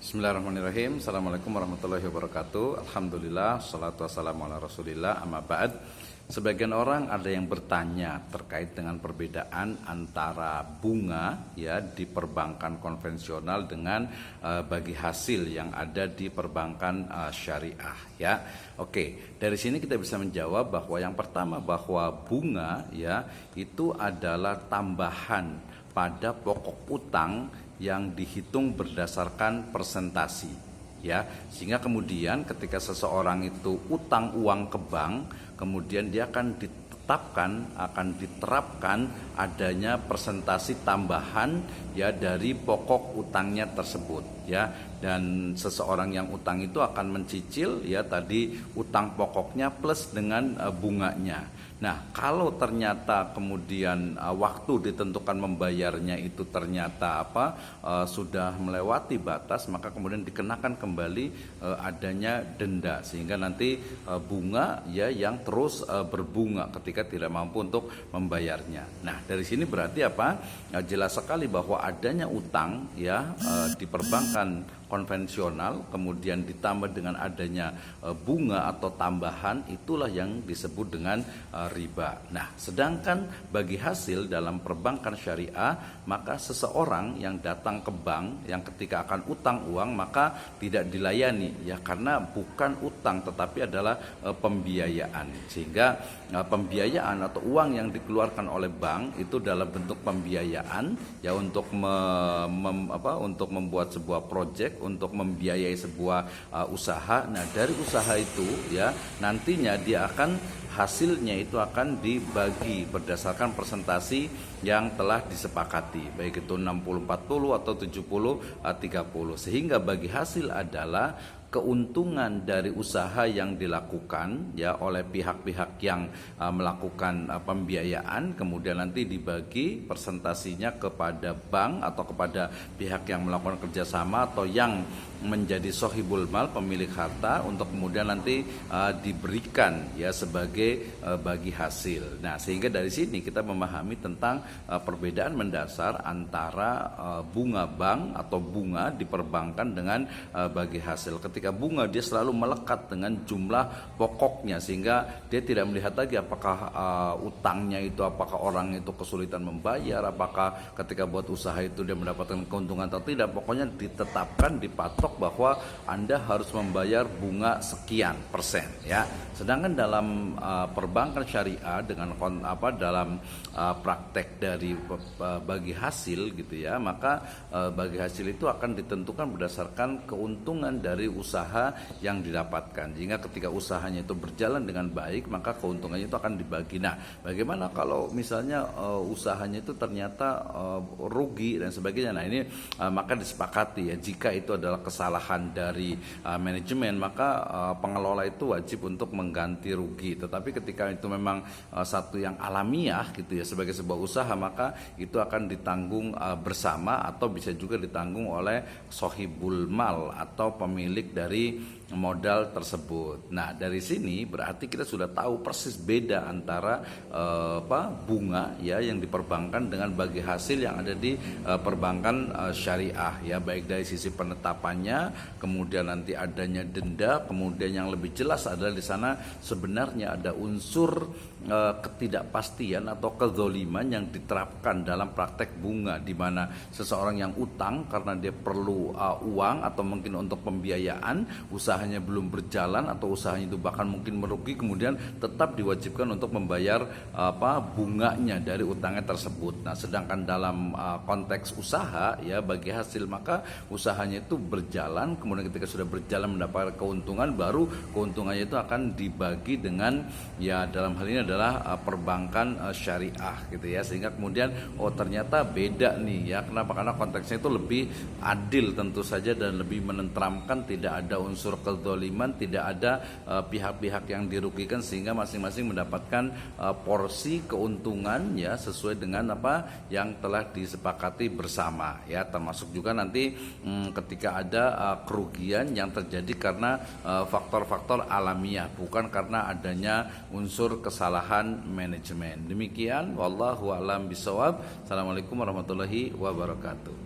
Bismillahirrahmanirrahim. Assalamualaikum warahmatullahi wabarakatuh. Alhamdulillah, salatu wassalamu ala rasulillah, amma ba'd. Sebagian orang ada yang bertanya terkait dengan perbedaan antara bunga ya di perbankan konvensional dengan bagi hasil yang ada di perbankan syariah ya. Oke, dari sini kita bisa menjawab bahwa yang pertama bahwa bunga ya itu adalah tambahan pada pokok utang yang dihitung berdasarkan persentasi ya, sehingga kemudian ketika seseorang itu utang uang ke bank, kemudian dia akan diterapkan adanya persentasi tambahan ya dari pokok utangnya tersebut ya, dan seseorang yang utang itu akan mencicil ya tadi utang pokoknya plus dengan bunganya. Nah, kalau ternyata kemudian waktu ditentukan membayarnya itu ternyata sudah melewati batas, maka kemudian dikenakan kembali adanya denda, sehingga nanti bunga ya yang terus berbunga ketika tidak mampu untuk membayarnya. Nah, dari sini berarti jelas sekali bahwa adanya utang ya di perbankan konvensional kemudian ditambah dengan adanya bunga atau tambahan, itulah yang disebut dengan riba. Nah, sedangkan bagi hasil dalam perbankan syariah, maka seseorang yang datang ke bank yang ketika akan utang uang maka tidak dilayani ya, karena bukan utang tetapi adalah pembiayaan, sehingga pembiayaan atau uang yang dikeluarkan oleh bank itu dalam bentuk pembiayaan ya untuk untuk membuat sebuah proyek, untuk membiayai sebuah usaha. Nah, dari usaha itu ya nantinya dia hasilnya itu akan dibagi berdasarkan persentasi yang telah disepakati, baik itu 60-40 atau 70-30, sehingga bagi hasil adalah keuntungan dari usaha yang dilakukan ya oleh pihak-pihak yang melakukan pembiayaan, kemudian nanti dibagi persentasinya kepada bank atau kepada pihak yang melakukan kerjasama atau yang menjadi sohibul mal, pemilik harta, untuk kemudian nanti diberikan ya sebagai bagi hasil. Nah, sehingga dari sini kita memahami tentang perbedaan mendasar antara bunga bank atau bunga di perbankan dengan bagi hasil. Ketika bunga dia selalu melekat dengan jumlah pokoknya, sehingga dia tidak melihat lagi apakah utangnya itu, apakah orang itu kesulitan membayar, apakah ketika buat usaha itu dia mendapatkan keuntungan atau tidak. Pokoknya ditetapkan, dipatok bahwa Anda harus membayar bunga sekian persen ya. Sedangkan dalam perbankan syariah dengan dalam praktek dari bagi hasil gitu ya, maka bagi hasil itu akan ditentukan berdasarkan keuntungan dari usaha yang didapatkan. Sehingga ketika usahanya itu berjalan dengan baik, maka keuntungannya itu akan dibagi. Nah, bagaimana kalau misalnya usahanya itu ternyata rugi dan sebagainya. Nah, ini maka disepakati ya, jika itu adalah kesalahan dari manajemen, maka pengelola itu wajib untuk mengganti rugi. Tetapi ketika itu memang satu yang alamiah gitu ya sebagai sebuah usaha, maka itu akan ditanggung bersama atau bisa juga ditanggung oleh sohibul mal atau pemilik dari modal tersebut. Nah, dari sini berarti kita sudah tahu persis beda antara bunga ya yang diperbankan dengan bagi hasil yang ada di perbankan syariah ya, baik dari sisi penetapannya, kemudian nanti adanya denda, kemudian yang lebih jelas adalah di sana sebenarnya ada unsur ketidakpastian atau kezoliman yang diterapkan dalam praktek bunga, di mana seseorang yang utang karena dia perlu uang atau mungkin untuk pembiayaan, usahanya belum berjalan atau usahanya itu bahkan mungkin merugi, kemudian tetap diwajibkan untuk membayar bunganya dari utangnya tersebut. Nah, sedangkan dalam konteks usaha ya bagi hasil, maka usahanya itu berjalan, kemudian ketika sudah berjalan mendapatkan keuntungan, baru keuntungannya itu akan dibagi dengan ya dalam hal ini adalah perbankan syariah gitu ya, sehingga kemudian ternyata beda nih ya. Kenapa? Karena konteksnya itu lebih adil tentu saja dan lebih menenteramkan, tidak ada unsur kezaliman, tidak ada pihak-pihak yang dirugikan, sehingga masing-masing mendapatkan porsi keuntungan ya sesuai dengan apa yang telah disepakati bersama ya, termasuk juga nanti ketika ada kerugian yang terjadi karena faktor-faktor alamiah, bukan karena adanya unsur kesalahan manajemen. Demikian, wallahu a'lam bishawab. Assalamualaikum warahmatullahi wabarakatuh.